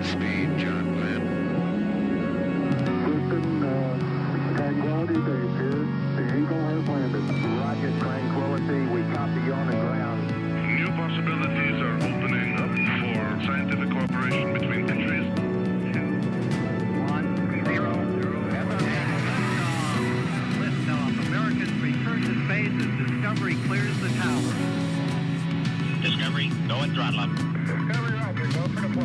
speed, John Glenn. Houston, Tranquility Base here. The Eagle has landed. Roger, Tranquility. We copy you on the ground. New possibilities are opening up for scientific cooperation between countries. 2, 1, 0. Liftoff. Americans return to space as Discovery clears the tower. Discovery, go and throttle up. Discovery, Roger. Go for deploy.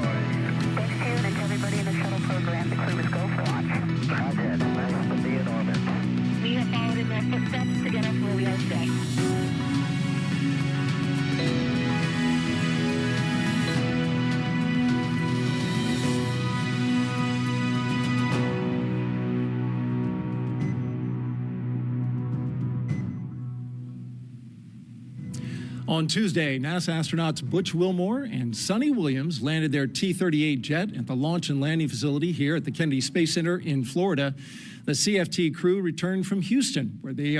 Thanks, June, and to everybody in the shuttle program. The crew is go for launch. Roger. Nice to be in orbit. We have followed in their footsteps to get us where we are today. On Tuesday, NASA astronauts Butch Wilmore and Sonny Williams landed their T-38 jet at the Launch and Landing Facility here at the Kennedy Space Center in Florida. The CFT crew returned from Houston, where they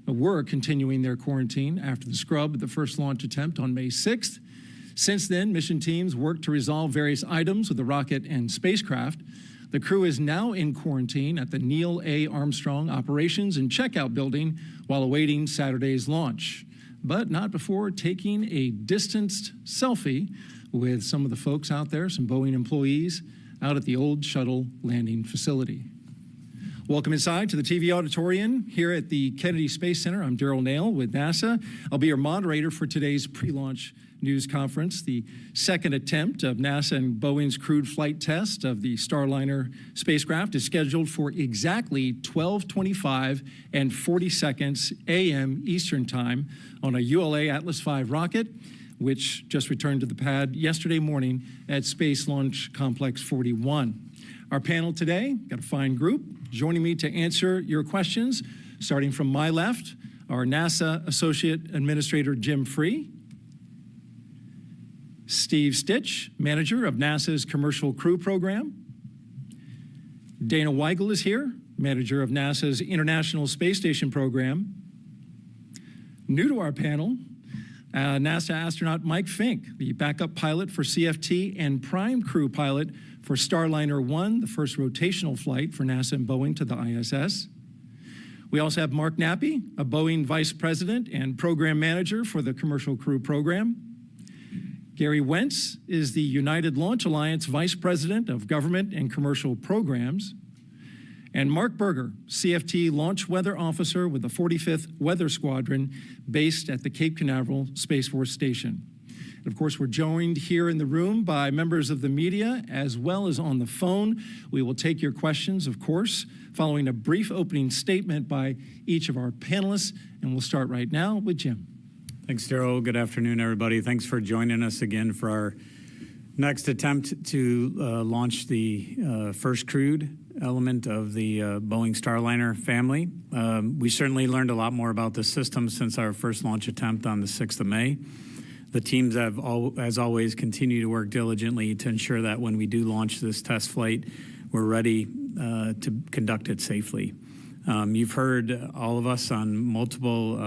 were continuing their quarantine after the scrub of the first launch attempt on May 6th. Since then, mission teams worked to resolve various items with the rocket and spacecraft. The crew is now in quarantine at the Neil A. Armstrong Operations and Checkout Building while awaiting Saturday's launch, but not before taking a distanced selfie with some of the folks out there, some Boeing employees out at the old shuttle landing facility. Welcome inside to the TV auditorium here at the Kennedy Space Center. I'm Daryl Nail with NASA. I'll be your moderator for today's pre-launch news conference. The second attempt of NASA and Boeing's crewed flight test of the Starliner spacecraft is scheduled for exactly 12:25 and 40 seconds a.m. Eastern Time on a ULA Atlas V rocket, which just returned to the pad yesterday morning at Space Launch Complex 41. Our panel today, got a fine group. Joining me to answer your questions, starting from my left, our NASA Associate Administrator Jim Free, Steve Stitch, Manager of NASA's Commercial Crew Program, Dana Weigel is here, Manager of NASA's International Space Station Program. New to our panel, NASA astronaut Mike Fink, the backup pilot for CFT and prime crew pilot for Starliner 1, the first rotational flight for NASA and Boeing to the ISS. We also have Mark Nappy, a Boeing Vice President and Program Manager for the Commercial Crew Program. Gary Wentz is the United Launch Alliance Vice President of Government and Commercial Programs. And Mark Berger, CFT Launch Weather Officer with the 45th Weather Squadron based at the Cape Canaveral Space Force Station. And of course, we're joined here in the room by members of the media as well as on the phone. We will take your questions, of course, following a brief opening statement by each of our panelists. And we'll start right now with Jim. Thanks, Daryl. Good afternoon, everybody. Thanks for joining us again for our next attempt to launch the first crewed element of the Boeing Starliner family. We certainly learned a lot more about the system since our first launch attempt on the 6th of May. The teams have, as always, continued to work diligently to ensure that when we do launch this test flight, we're ready to conduct it safely. You've heard all of us on multiple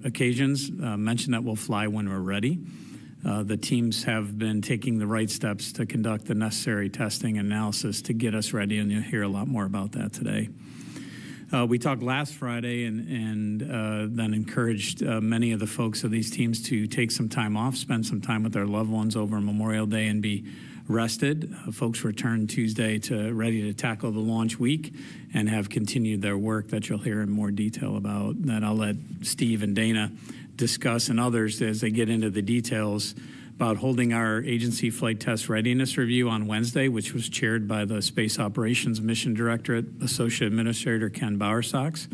occasions mention that we'll fly when we're ready. The teams have been taking the right steps to conduct the necessary testing and analysis to get us ready, and you'll hear a lot more about that today. We talked last Friday and then encouraged many of the folks of these teams to take some time off, spend some time with their loved ones over Memorial Day and be rested. Folks returned Tuesday ready to tackle the launch week and have continued their work that you'll hear in more detail about. That I'll let Steve and Dana discuss and others as they get into the details about holding our agency flight test readiness review on Wednesday, which was chaired by the Space Operations Mission Directorate Associate Administrator Ken Bowersox.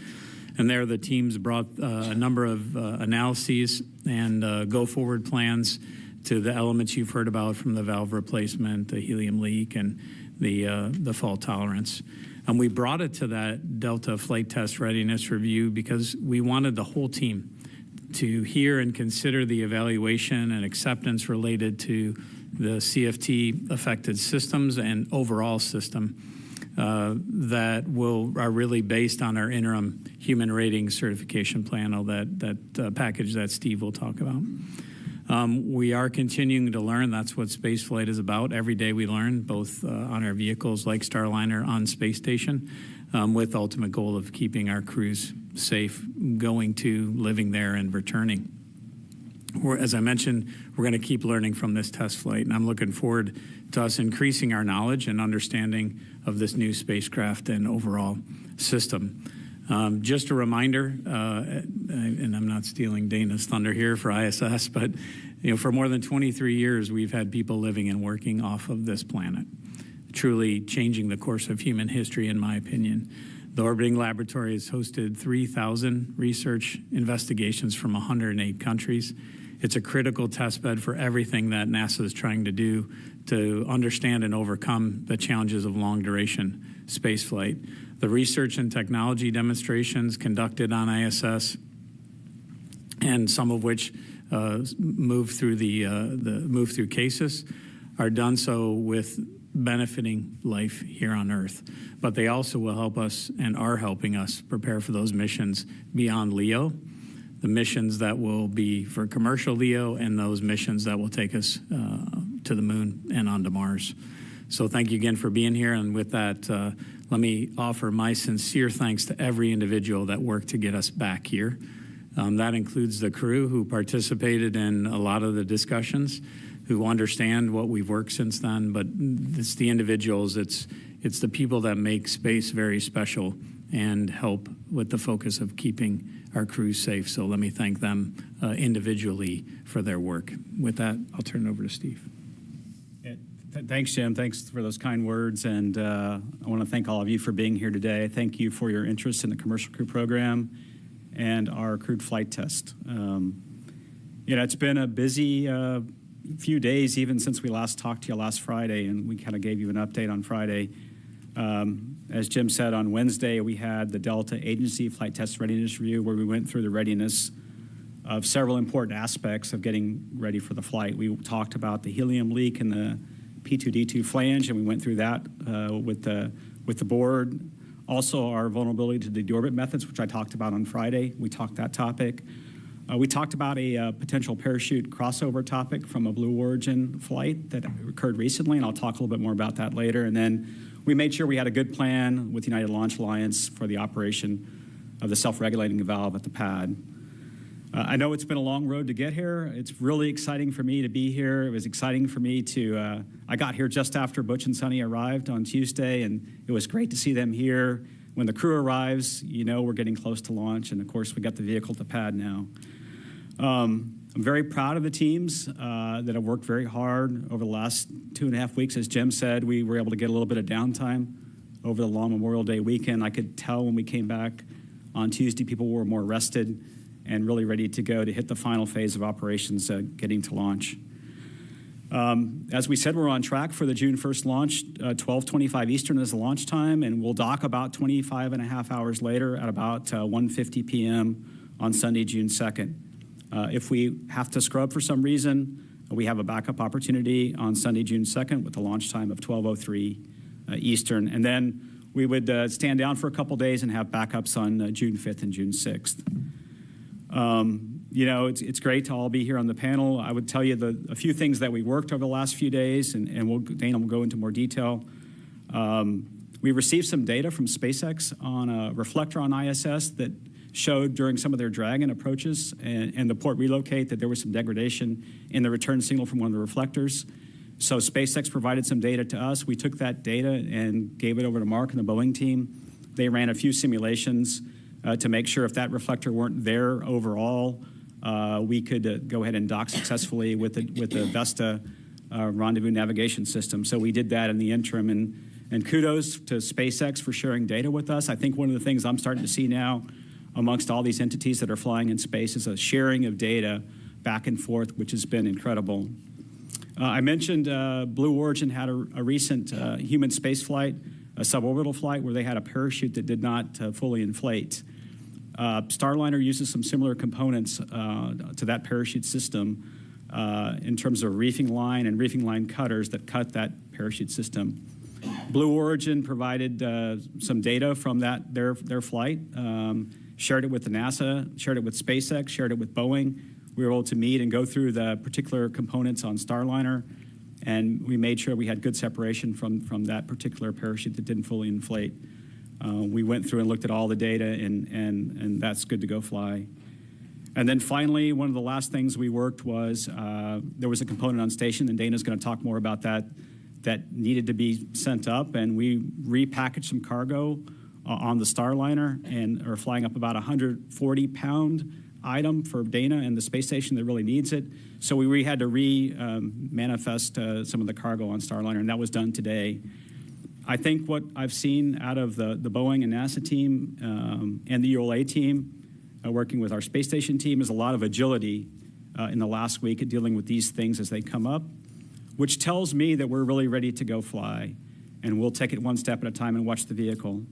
And there the teams brought a number of analyses and go-forward plans to the elements you've heard about, from the valve replacement, the helium leak, and the fault tolerance. And we brought it to that Delta flight test readiness review because we wanted the whole team to hear and consider the evaluation and acceptance related to the CFT affected systems and overall system that are really based on our interim human rating certification plan, all that package that Steve will talk about. We are continuing to learn. That's what spaceflight is about. Every day we learn, both on our vehicles like Starliner on space station, with the ultimate goal of keeping our crews safe, going to, living there, and returning. As I mentioned, we're going to keep learning from this test flight, and I'm looking forward to us increasing our knowledge and understanding of this new spacecraft and overall system. Just a reminder, and I'm not stealing Dana's thunder here for ISS, but for more than 23 years, we've had people living and working off of this planet, truly changing the course of human history, in my opinion. The orbiting laboratory has hosted 3,000 research investigations from 108 countries. It's a critical testbed for everything that NASA is trying to do to understand and overcome the challenges of long-duration spaceflight. The research and technology demonstrations conducted on ISS, and some of which move through move through CASIS, are done so with benefiting life here on Earth. But they also will help us and are helping us prepare for those missions beyond LEO, the missions that will be for commercial LEO, and those missions that will take us to the moon and onto Mars. So thank you again for being here. And with that, let me offer my sincere thanks to every individual that worked to get us back here. That includes the crew who participated in a lot of the discussions, who understand what we've worked since then, but it's the individuals, it's the people that make space very special and help with the focus of keeping our crews safe. So let me thank them individually for their work. With that, I'll turn it over to Steve. Thanks, Jim. Thanks for those kind words. And I want to thank all of you for being here today. Thank you for your interest in the Commercial Crew Program and our crewed flight test. It's been a busy few days, even since we last talked to you last Friday, and we kind of gave you an update on Friday. As Jim said, on Wednesday, we had the Delta Agency Flight Test Readiness Review, where we went through the readiness of several important aspects of getting ready for the flight. We talked about the helium leak and the P2D2 flange, and we went through that with the board. Also, our vulnerability to the deorbit methods, which I talked about on Friday. We talked that topic. We talked about a potential parachute crossover topic from a Blue Origin flight that occurred recently, and I'll talk a little bit more about that later. And then we made sure we had a good plan with United Launch Alliance for the operation of the self-regulating valve at the pad. I know it's been a long road to get here. It's really exciting for me to be here. It was exciting for me to, I got here just after Butch and Sonny arrived on Tuesday, and it was great to see them here. When the crew arrives, we're getting close to launch, and of course, we got the vehicle at the pad now. I'm very proud of the teams that have worked very hard over the last 2.5 weeks. As Jim said, we were able to get a little bit of downtime over the long Memorial Day weekend. I could tell when we came back on Tuesday, people were more rested and really ready to go to hit the final phase of operations, getting to launch. As we said, we're on track for the June 1st launch. 12:25 Eastern is the launch time, and we'll dock about 25 and a half hours later at about 1:50 p.m. on Sunday, June 2nd. If we have to scrub for some reason, we have a backup opportunity on Sunday, June 2nd with the launch time of 12:03 Eastern. And then we would stand down for a couple days and have backups on June 5th and June 6th. It's great to all be here on the panel. I would tell you a few things that we worked over the last few days, and Dana will go into more detail. We received some data from SpaceX on a reflector on ISS that showed during some of their Dragon approaches and the port relocate that there was some degradation in the return signal from one of the reflectors. So SpaceX provided some data to us. We took that data and gave it over to Mark and the Boeing team. They ran a few simulations to make sure if that reflector weren't there overall, we could go ahead and dock successfully with the Vesta rendezvous navigation system. So we did that in the interim, and kudos to SpaceX for sharing data with us. I think one of the things I'm starting to see now amongst all these entities that are flying in space is a sharing of data back and forth, which has been incredible. I mentioned Blue Origin had a recent human space flight, a suborbital flight, where they had a parachute that did not fully inflate. Starliner uses some similar components to that parachute system in terms of reefing line and reefing line cutters that cut that parachute system. Blue Origin provided some data from their flight, shared it with the NASA, shared it with SpaceX, shared it with Boeing. we were able to meet and go through the particular components on Starliner, and we made sure we had good separation from that particular parachute that didn't fully inflate. We went through and looked at all the data, and that's good to go fly. And then finally, one of the last things we worked was there was a component on station, and Dana's going to talk more about that needed to be sent up, and we repackaged some cargo on the Starliner and are flying up about 140-pound item for Dana and the space station that really needs it. So we had to manifest some of the cargo on Starliner, and that was done today. I think what I've seen out of the Boeing and NASA team and the ULA team working with our space station team is a lot of agility in the last week at dealing with these things as they come up, which tells me that we're really ready to go fly, and we'll take it one step at a time and watch the vehicle.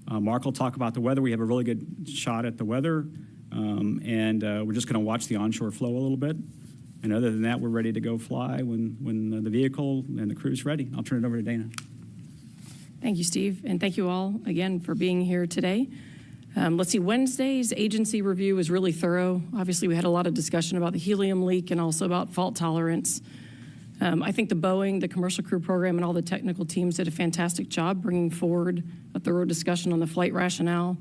Mark will talk about the weather. We have a really good shot at the weather, and we're just going to watch the onshore flow a little bit. And other than that, we're ready to go fly when the vehicle and the crew's ready. I'll turn it over to Dana. Thank you, Steve, and thank you all again for being here today. Let's see, Wednesday's agency review was really thorough. Obviously, we had a lot of discussion about the helium leak and also about fault tolerance. I think the Boeing, the commercial crew program, and all the technical teams did a fantastic job bringing forward a thorough discussion on the flight rationale.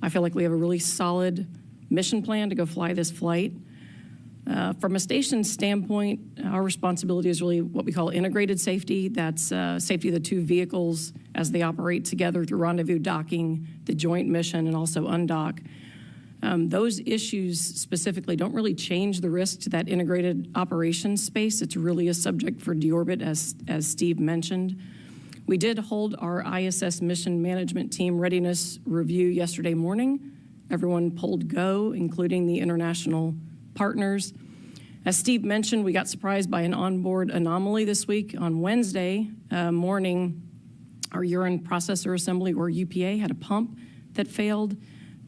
I feel like we have a really solid mission plan to go fly this flight. From a station standpoint, our responsibility is really what we call integrated safety. That's safety of the two vehicles as they operate together through rendezvous docking, the joint mission, and also undock. Those issues specifically don't really change the risk to that integrated operations space. It's really a subject for deorbit, as Steve mentioned. We did hold our ISS mission management team readiness review yesterday morning. Everyone pulled go, including the international partners. As Steve mentioned, we got surprised by an onboard anomaly this week. On Wednesday morning, our urine processor assembly, or UPA, had a pump that failed.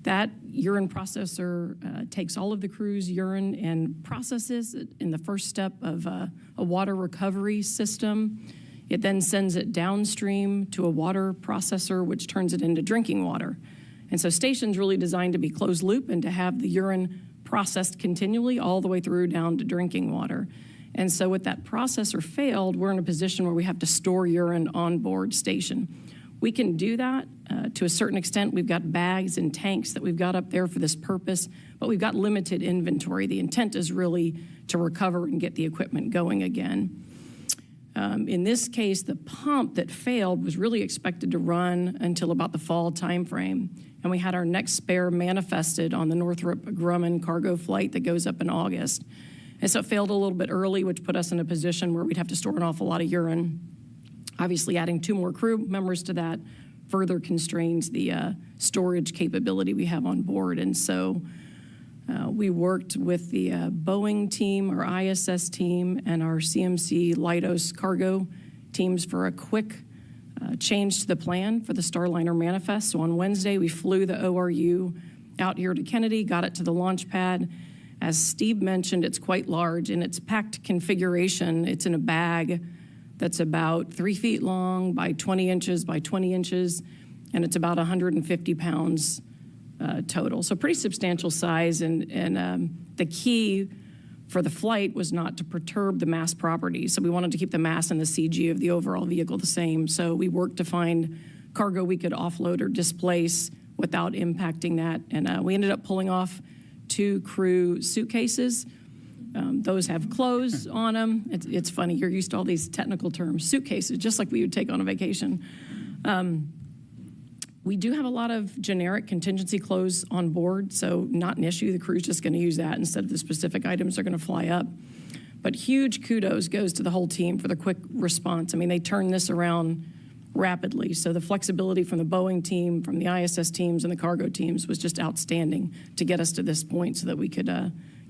That urine processor takes all of the crew's urine and processes it in the first step of a water recovery system. It then sends it downstream to a water processor, which turns it into drinking water. And so station's really designed to be closed loop and to have the urine processed continually all the way through down to drinking water. And so with that processor failed, we're in a position where we have to store urine on board station. We can do that to a certain extent. We've got bags and tanks that we've got up there for this purpose, but we've got limited inventory. The intent is really to recover and get the equipment going again. In this case, the pump that failed was really expected to run until about the fall timeframe, and we had our next spare manifested on the Northrop Grumman cargo flight that goes up in August. And so it failed a little bit early, which put us in a position where we'd have to store an awful lot of urine. Obviously, adding 2 more crew members to that further constrains the storage capability we have on board. And so we worked with the Boeing team, our ISS team, and our CMC Leidos cargo teams for a quick change to the plan for the Starliner manifest. So on Wednesday, we flew the ORU out here to Kennedy, got it to the launch pad. As Steve mentioned, it's quite large. In its packed configuration, it's in a bag that's about 3 feet long by 20 inches by 20 inches, and it's about 150 pounds total. So pretty substantial size, and the key for the flight was not to perturb the mass properties. So we wanted to keep the mass and the CG of the overall vehicle the same. So we worked to find cargo we could offload or displace without impacting that, and we ended up pulling off 2 crew suitcases. Those have clothes on them. It's funny, you're used to all these technical terms. Suitcases, just like we would take on a vacation. We do have a lot of generic contingency clothes on board, so not an issue. The crew's just going to use that instead of the specific items they're going to fly up. But huge kudos goes to the whole team for the quick response. I mean, they turned this around rapidly. So the flexibility from the Boeing team, from the ISS teams, and the cargo teams was just outstanding to get us to this point so that we could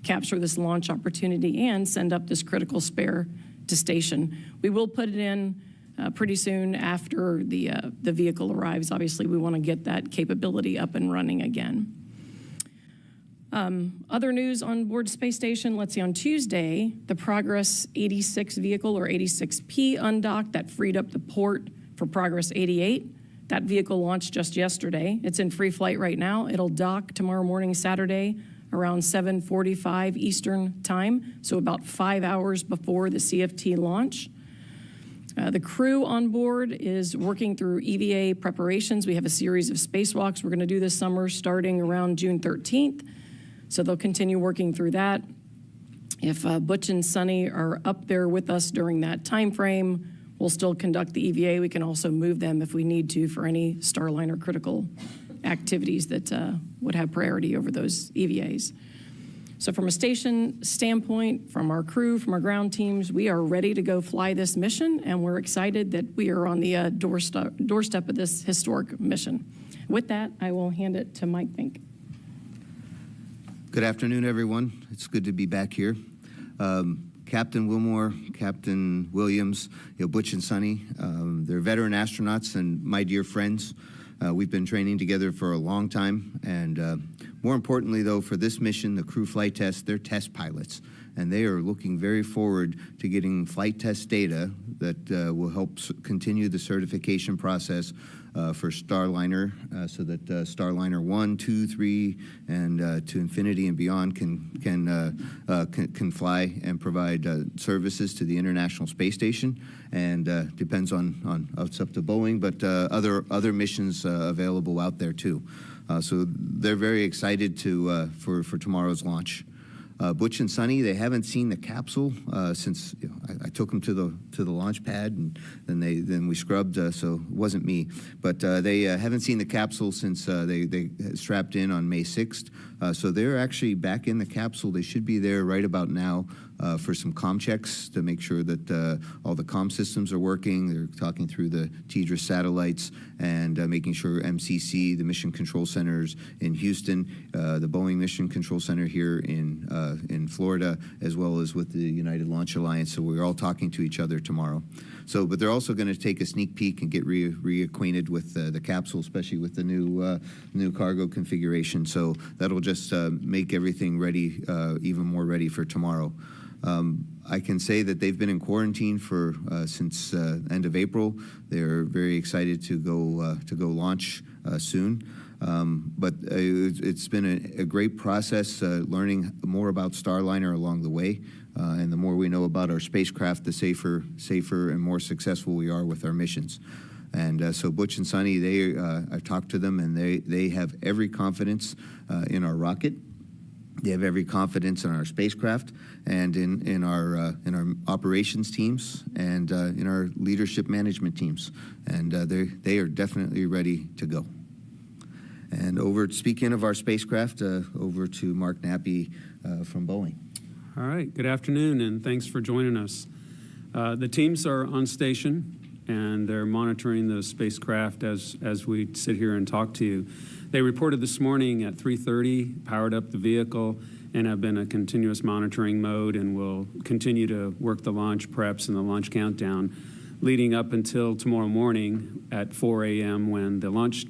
capture this launch opportunity and send up this critical spare to station. We will put it in pretty soon after the vehicle arrives. Obviously, we want to get that capability up and running again. Other news on board Space Station, let's see, on Tuesday, the Progress 86 vehicle, or 86P, undocked. That freed up the port for Progress 88. That vehicle launched just yesterday. It's in free flight right now. It'll dock tomorrow morning, Saturday, around 7:45 Eastern Time, so about 5 hours before the CFT launch. The crew on board is working through EVA preparations. We have a series of spacewalks we're going to do this summer starting around June 13th, so they'll continue working through that. If Butch and Sunny are up there with us during that time frame, we'll still conduct the EVA. We can also move them if we need to for any Starliner critical activities that would have priority over those EVAs. So from a station standpoint, from our crew, from our ground teams, we are ready to go fly this mission, and we're excited that we are on the doorstep of this historic mission. With that, I will hand it to Mike Fink. Good afternoon, everyone. It's good to be back here. Captain Wilmore, Captain Williams, Butch and Sunny, they're veteran astronauts and my dear friends. We've been training together for a long time, and more importantly, though, for this mission, the crew flight test, they're test pilots, and they are looking very forward to getting flight test data that will help continue the certification process for Starliner, so that Starliner 1, 2, 3, and to infinity and beyond can fly and provide services to the International Space Station. And depends on it's up to Boeing, but other missions available out there too. So they're very excited for tomorrow's launch. Butch and Sunny, they haven't seen the capsule since I took them to the launch pad, and then we scrubbed, so it wasn't me. But they haven't seen the capsule since they strapped in on May 6th. So they're actually back in the capsule. They should be there right about now for some comm checks to make sure that all the comm systems are working. They're talking through the TDRS satellites and making sure MCC, the Mission Control Centers in Houston, the Boeing Mission Control Center here in Florida, as well as with the United Launch Alliance. So we're all talking to each other tomorrow. So, but they're also going to take a sneak peek and get reacquainted with the capsule, especially with the new cargo configuration. So that'll just make everything ready, even more ready for tomorrow. I can say that they've been in quarantine for since end of April. They're very excited to go launch soon. But it's been a great process learning more about Starliner along the way. And the more we know about our spacecraft, the safer and more successful we are with our missions. And so Butch and Sunny, I've talked to them, and they have every confidence in our rocket. They have every confidence in our spacecraft and in our operations teams and in our leadership management teams. And they are definitely ready to go. And speaking of our spacecraft, over to Mark Nappy from Boeing. All right, good afternoon, and thanks for joining us. The teams are on station, and they're monitoring the spacecraft as we sit here and talk to you. They reported this morning at 3:30, powered up the vehicle, and have been in a continuous monitoring mode, and will continue to work the launch preps and the launch countdown, leading up until tomorrow morning at 4 a.m. when the launch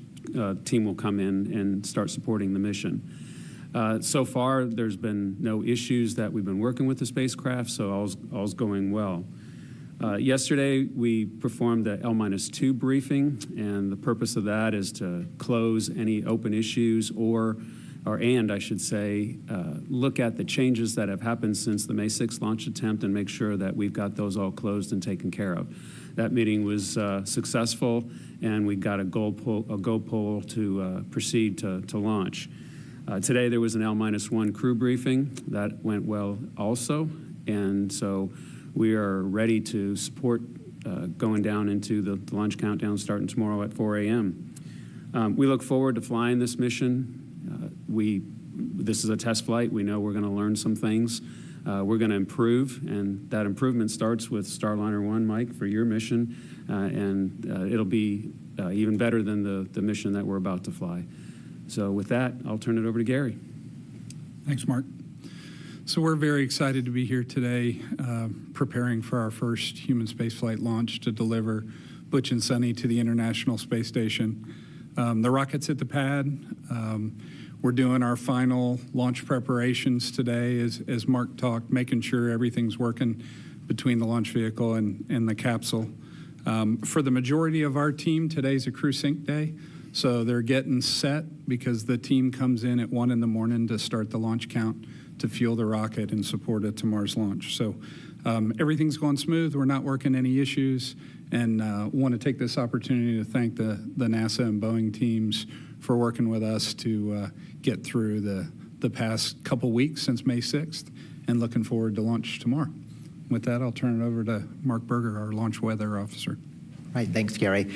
team will come in and start supporting the mission. So far, there's been no issues that we've been working with the spacecraft, so all's going well. Yesterday, we performed the L-2 briefing, and the purpose of that is to close any open issues and I should say, look at the changes that have happened since the May 6th launch attempt and make sure that we've got those all closed and taken care of. That meeting was successful, and we got a go poll to proceed to launch. Today, there was an L-1 crew briefing. That went well also, and so we are ready to support going down into the launch countdown starting tomorrow at 4 a.m. We look forward to flying this mission. This is a test flight. We know we're going to learn some things. We're going to improve, and that improvement starts with Starliner 1, Mike, for your mission, and it'll be even better than the mission that we're about to fly. So with that, I'll turn it over to Gary. Thanks, Mark. So we're very excited to be here today, preparing for our first human spaceflight launch to deliver Butch and Sunny to the International Space Station. The rocket's at the pad. We're doing our final launch preparations today, as Mark talked, making sure everything's working between the launch vehicle and the capsule. For the majority of our team, today's a crew sync day. So they're getting set because the team comes in at 1 in the morning to start the launch count to fuel the rocket in support of tomorrow's launch. So everything's going smooth. We're not working any issues, and want to take this opportunity to thank the NASA and Boeing teams for working with us to get through the past couple weeks since May 6th, and looking forward to launch tomorrow. With that, I'll turn it over to Mark Berger, our launch weather officer. Right, thanks, Gary.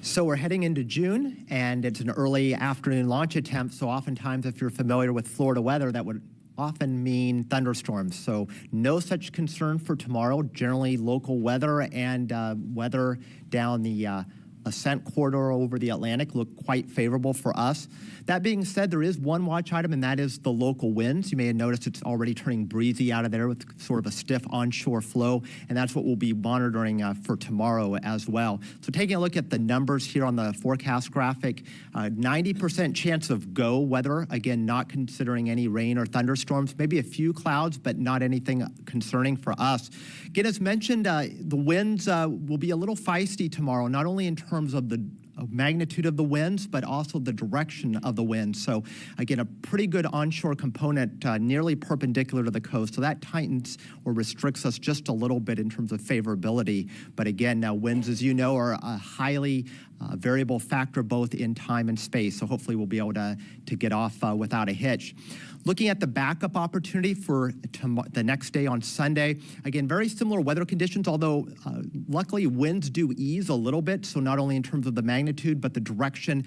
So we're heading into June, and it's an early afternoon launch attempt. So oftentimes, if you're familiar with Florida weather, that would often mean thunderstorms. So no such concern for tomorrow. Generally, local weather and weather down the ascent corridor over the Atlantic look quite favorable for us. That being said, there is one watch item, and that is the local winds. You may have noticed it's already turning breezy out of there with sort of a stiff onshore flow, and that's what we'll be monitoring for tomorrow as well. So taking a look at the numbers here on the forecast graphic, 90% chance of go weather, again, not considering any rain or thunderstorms, maybe a few clouds, but not anything concerning for us. Again, as mentioned, the winds will be a little feisty tomorrow, not only in terms of the magnitude of the winds, but also the direction of the wind. So again, a pretty good onshore component nearly perpendicular to the coast. So that tightens or restricts us just a little bit in terms of favorability. But again, now winds, as you know, are a highly variable factor both in time and space. So hopefully we'll be able to get off without a hitch. Looking at the backup opportunity for the next day on Sunday, again, very similar weather conditions, although luckily winds do ease a little bit. So not only in terms of the magnitude, but the direction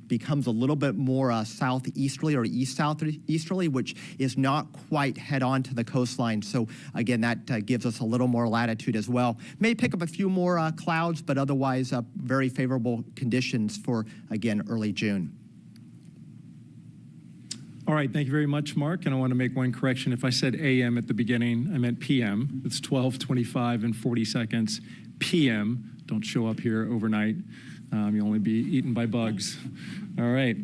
becomes a little bit more southeasterly or east-southeasterly, which is not quite head-on to the coastline. So again, that gives us a little more latitude as well. May pick up a few more clouds, but otherwise very favorable conditions for, again, early June. All right, thank you very much, Mark. And I want to make one correction. If I said AM at the beginning, I meant PM. It's 12:25 and 40 seconds. PM. Don't show up here overnight. You'll only be eaten by bugs. All right.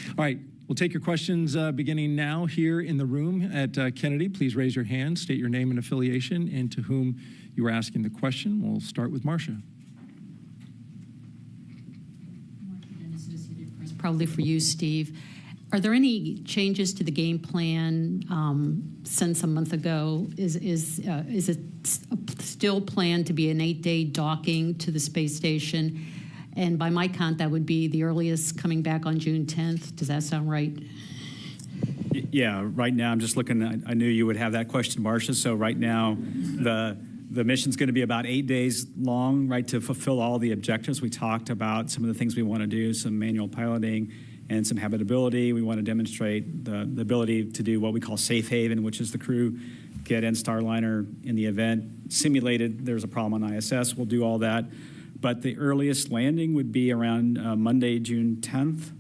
All right. We'll take your questions beginning now here in the room at Kennedy. Please raise your hand, state your name and affiliation, and to whom you are asking the question. We'll start with Marcia. Probably for you, Steve. Are there any changes to the game plan since a month ago? Is it still planned to be an 8-day docking to the space station? And by my count, that would be the earliest coming back on June 10th. Does that sound right? Yeah, right now I'm just looking. I knew you would have that question, Marcia. So right now, the mission's going to be about 8 days long, right, to fulfill all the objectives. We talked about some of the things we want to do, some manual piloting and some habitability. We want to demonstrate the ability to do what we call safe haven, which is the crew get in Starliner in the event. Simulated, there's a problem on ISS. We'll do all that. But the earliest landing would be around Monday, June 10th.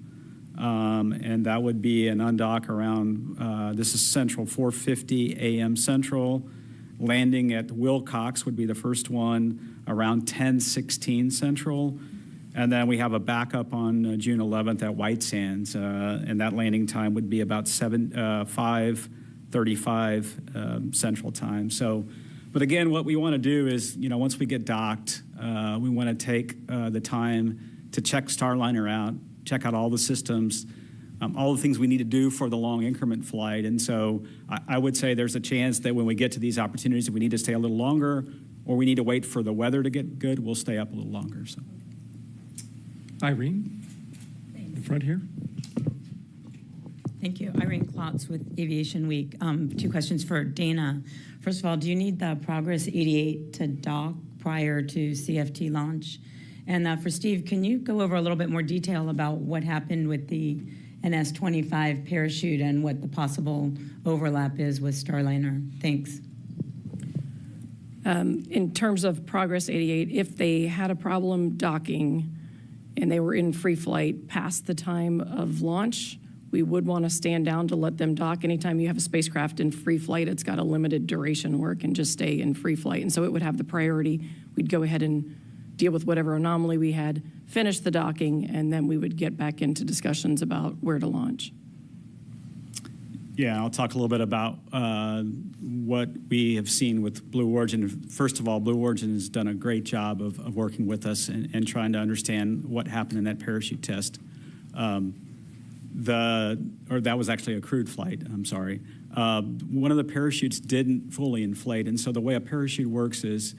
And that would be an undock around, this is Central, 4:50 a.m. Central. Landing at Wilcox would be the first one around 10:16 Central. And then we have a backup on June 11th at White Sands. And that landing time would be about 5:35 Central Time. So, but again, what we want to do is, once we get docked, we want to take the time to check Starliner out, check out all the systems, all the things we need to do for the long increment flight. And so I would say there's a chance that when we get to these opportunities, if we need to stay a little longer or we need to wait for the weather to get good, we'll stay up a little longer. So, Irene, in the front here. Thank you. Irene Klotz with Aviation Week. 2 questions for Dana. First of all, do you need the Progress 88 to dock prior to CFT launch? And for Steve, can you go over a little bit more detail about what happened with the NS-25 parachute and what the possible overlap is with Starliner? Thanks. In terms of Progress 88, if they had a problem docking and they were in free flight past the time of launch, we would want to stand down to let them dock. Anytime you have a spacecraft in free flight, it's got a limited duration where it can just stay in free flight. And so it would have the priority. We'd go ahead and deal with whatever anomaly we had, finish the docking, and then we would get back into discussions about where to launch. Yeah, I'll talk a little bit about what we have seen with Blue Origin. First of all, Blue Origin has done a great job of working with us and trying to understand what happened in that parachute test. That was actually a crewed flight, I'm sorry. One of the parachutes didn't fully inflate, and so the way a parachute works is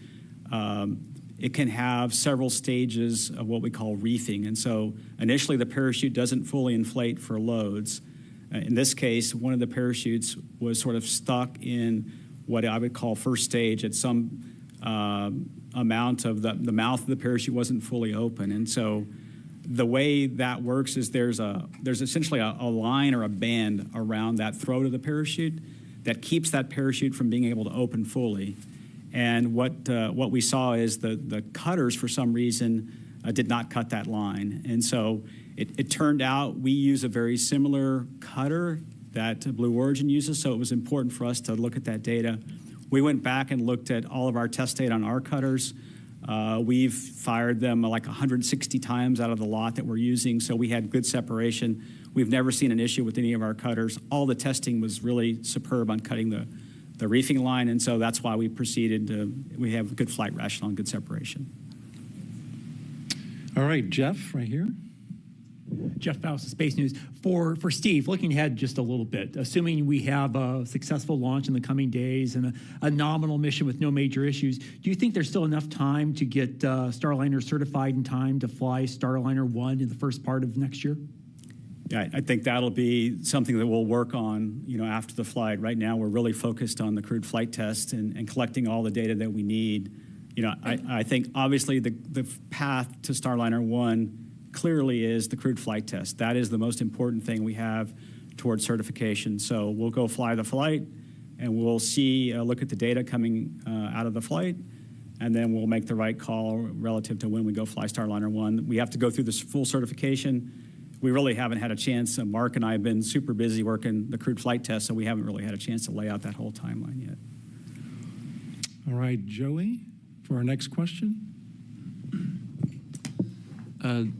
it can have several stages of what we call reefing. And so initially the parachute doesn't fully inflate for loads. In this case, one of the parachutes was sort of stuck in what I would call first stage at some amount of the mouth of the parachute wasn't fully open. And so the way that works is there's essentially a line or a band around that throat of the parachute that keeps that parachute from being able to open fully. And what we saw is the cutters, for some reason, did not cut that line. And so it turned out we use a very similar cutter that Blue Origin uses, so it was important for us to look at that data. We went back and looked at all of our test data on our cutters. We've fired them like 160 times out of the lot that we're using, so we had good separation. We've never seen an issue with any of our cutters. All the testing was really superb on cutting the reefing line, and so that's why we proceeded. We have good flight rationale and good separation. All right, Jeff, right here. Jeff Faust, Space News. For Steve, looking ahead just a little bit, assuming we have a successful launch in the coming days and a nominal mission with no major issues, do you think there's still enough time to get Starliner certified in time to fly Starliner 1 in the first part of next year? Yeah, I think that'll be something that we'll work on, after the flight. Right now, we're really focused on the crewed flight test and collecting all the data that we need. I think obviously the path to Starliner 1 clearly is the crewed flight test. That is the most important thing we have towards certification. So we'll go fly the flight, and we'll look at the data coming out of the flight, and then we'll make the right call relative to when we go fly Starliner 1. We have to go through this full certification. We really haven't had a chance. Mark and I have been super busy working the crewed flight test, so we haven't really had a chance to lay out that whole timeline yet. All right, Joey, for our next question.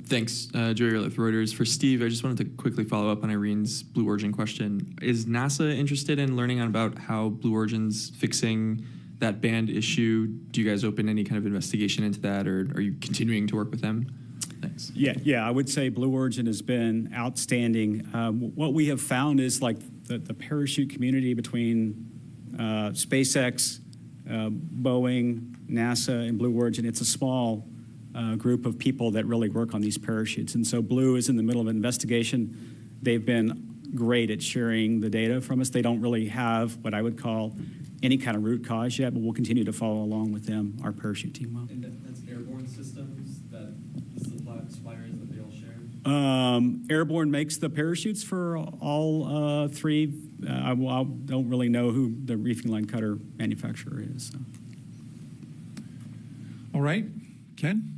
Thanks, Joey with Reuters. For Steve, I just wanted to quickly follow up on Irene's Blue Origin question. Is NASA interested in learning about how Blue Origin's fixing that band issue? Do you guys open any kind of investigation into that, or are you continuing to work with them? Thanks. Yeah, I would say Blue Origin has been outstanding. What we have found is like the parachute community between SpaceX, Boeing, NASA, and Blue Origin, it's a small group of people that really work on these parachutes. And so Blue is in the middle of an investigation. They've been great at sharing the data from us. They don't really have what I would call any kind of root cause yet, but we'll continue to follow along with them, our parachute team will. And that's airborne systems that the suppliers that they all share? Airborne makes the parachutes for all three. I don't really know who the reefing line cutter manufacturer is. So. All right, Ken?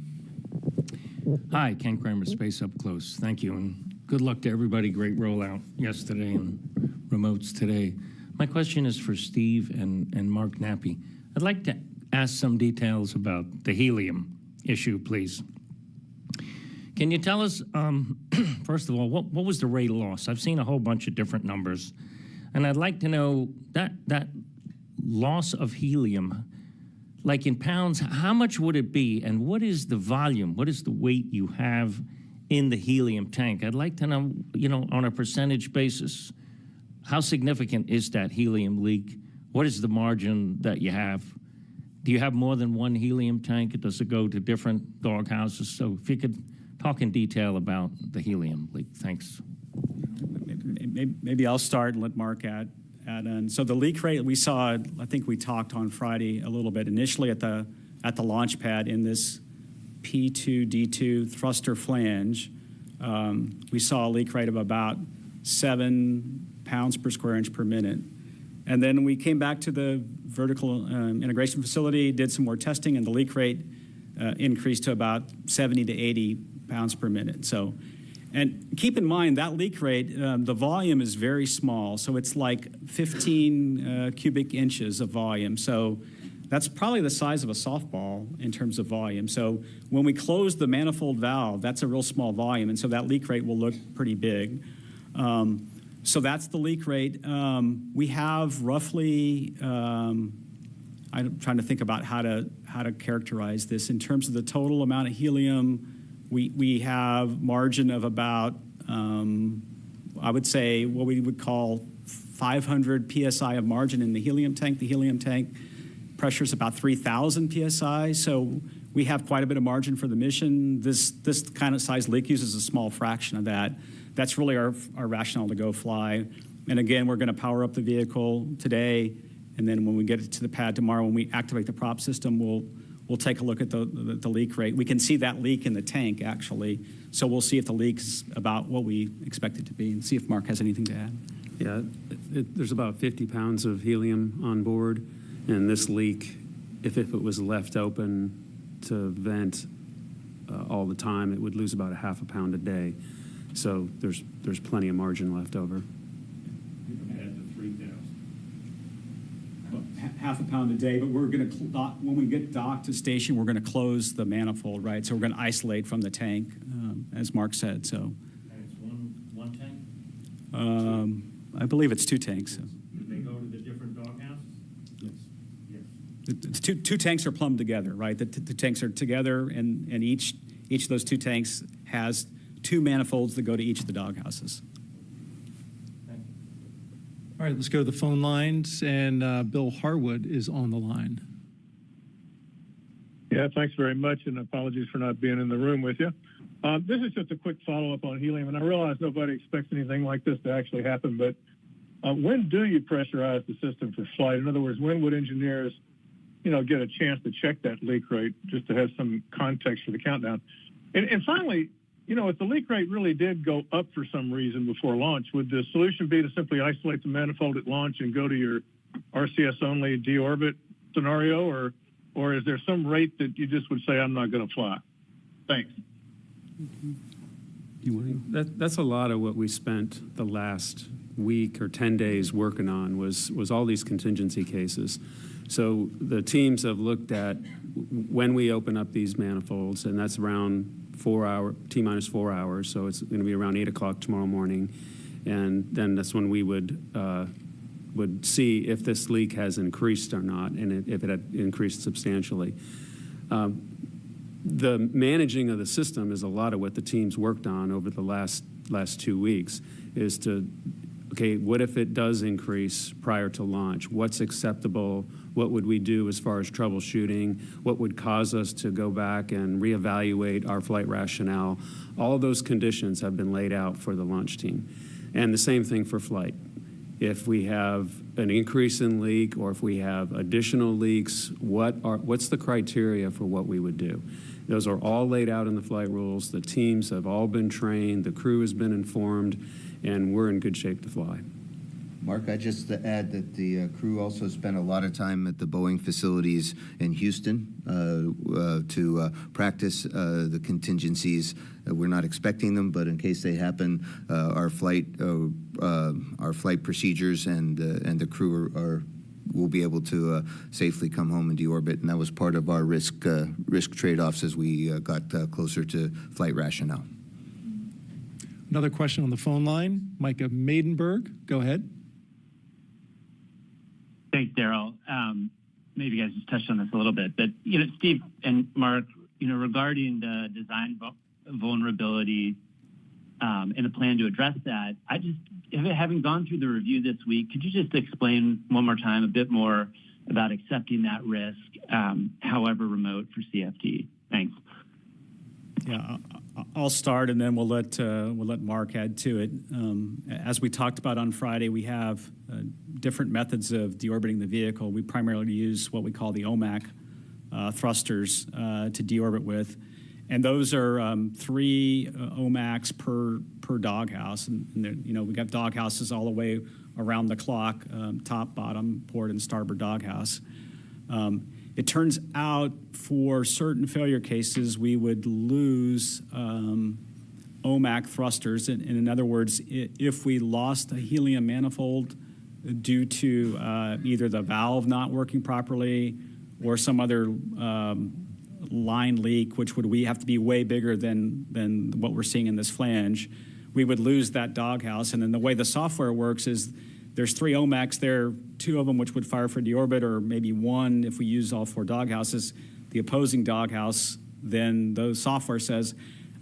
Hi, Ken Kramer, Space Up Close. Thank you, and good luck to everybody. Great rollout yesterday and remotes today. My question is for Steve and Mark Nappy. I'd like to ask some details about the helium issue, please. Can you tell us, first of all, what was the rate of loss? I've seen a whole bunch of different numbers, and I'd like to know that loss of helium, like in pounds, how much would it be, and what is the volume? What is the weight you have in the helium tank? I'd like to know, on a percentage basis, how significant is that helium leak? What is the margin that you have? Do you have more than one helium tank? Does it go to different dog houses? So if you could talk in detail about the helium leak. Thanks. Maybe I'll start and let Mark add in. So the leak rate we saw, I think we talked on Friday a little bit, initially at the launch pad in this P2D2 thruster flange, we saw a leak rate of about 7 pounds per square inch per minute. And then we came back to the vertical integration facility, did some more testing, and the leak rate increased to about 70 to 80 pounds per minute. So, and keep in mind that leak rate, the volume is very small. So it's like 15 cubic inches of volume. So that's probably the size of a softball in terms of volume. So when we close the manifold valve, that's a real small volume. And so that leak rate will look pretty big. So that's the leak rate. We have roughly, I'm trying to think about how to characterize this. In terms of the total amount of helium, we have margin of about, I would say, what we would call 500 PSI of margin in the helium tank. The helium tank pressure is about 3,000 PSI, so we have quite a bit of margin for the mission. This kind of size leak uses a small fraction of that. That's really our rationale to go fly. And again, we're going to power up the vehicle today, and then when we get it to the pad tomorrow, when we activate the prop system, we'll take a look at the leak rate. We can see that leak in the tank, actually, so we'll see if the leak's about what we expect it to be and see if Mark has anything to add. Yeah, there's about 50 pounds of helium on board, and this leak, if it was left open to vent all the time, it would lose about a half a pound a day. So there's plenty of margin left over. Half a pound a day, but we're going to, when we get docked to station, we're going to close the manifold, right? So we're going to isolate from the tank, as Mark said. So. And it's one tank? I believe it's two tanks. Do they go to the different doghouse? Yes. It's two tanks are plumbed together, right? The tanks are together, and each of those two tanks has two manifolds that go to each of the doghouses. All right, let's go to the phone lines, and Bill Harwood is on the line. Yeah, thanks very much, and apologies for not being in the room with you. This is just a quick follow-up on helium, and I realize nobody expects anything like this to actually happen, but when do you pressurize the system for flight? In other words, when would engineers, get a chance to check that leak rate, just to have some context for the countdown? And finally, if the leak rate really did go up for some reason before launch, would the solution be to simply isolate the manifold at launch and go to your RCS-only deorbit scenario, or is there some rate that you just would say, I'm not going to fly? Thanks. That's a lot of what we spent the last week or 10 days working on was all these contingency cases. So the teams have looked at when we open up these manifolds, and that's around T-minus 4 hours, so it's going to be around 8 o'clock tomorrow morning, and then that's when we would see if this leak has increased or not, and if it had increased substantially. The managing of the system is a lot of what the teams worked on over the last 2 weeks, is to, okay, what if it does increase prior to launch? What's acceptable? What would we do as far as troubleshooting? What would cause us to go back and reevaluate our flight rationale? All of those conditions have been laid out for the launch team. And the same thing for flight. If we have an increase in leak, or if we have additional leaks, what's the criteria for what we would do? Those are all laid out in the flight rules. The teams have all been trained. The crew has been informed, and we're in good shape to fly. Mark, I just add that the crew also spent a lot of time at the Boeing facilities in Houston to practice the contingencies. We're not expecting them, but in case they happen, our flight procedures and the crew will be able to safely come home and deorbit, and that was part of our risk trade-offs as we got closer to flight rationale. Another question on the phone line, Micah Maidenberg. Go ahead. Thanks, Daryl. Maybe you guys just touched on this a little bit, but Steve and Mark, regarding the design vulnerability and the plan to address that, having gone through the review this week, could you just explain one more time a bit more about accepting that risk, however remote, for CFT? Thanks. Yeah, I'll start, and then we'll let Mark add to it. As we talked about on Friday, we have different methods of deorbiting the vehicle. We primarily use what we call the OMAC thrusters to deorbit with, and those are 3 OMACs per doghouse. And we got doghouses all the way around the clock, top, bottom, port, and starboard doghouse. It turns out for certain failure cases, we would lose OMAC thrusters. In other words, if we lost a helium manifold due to either the valve not working properly or some other line leak, which we have to be way bigger than what we're seeing in this flange, we would lose that doghouse. And then the way the software works is there's 3 OMACs there, 2 of them which would fire for deorbit, or maybe 1 if we use all 4 doghouses. The opposing doghouse, then the software says,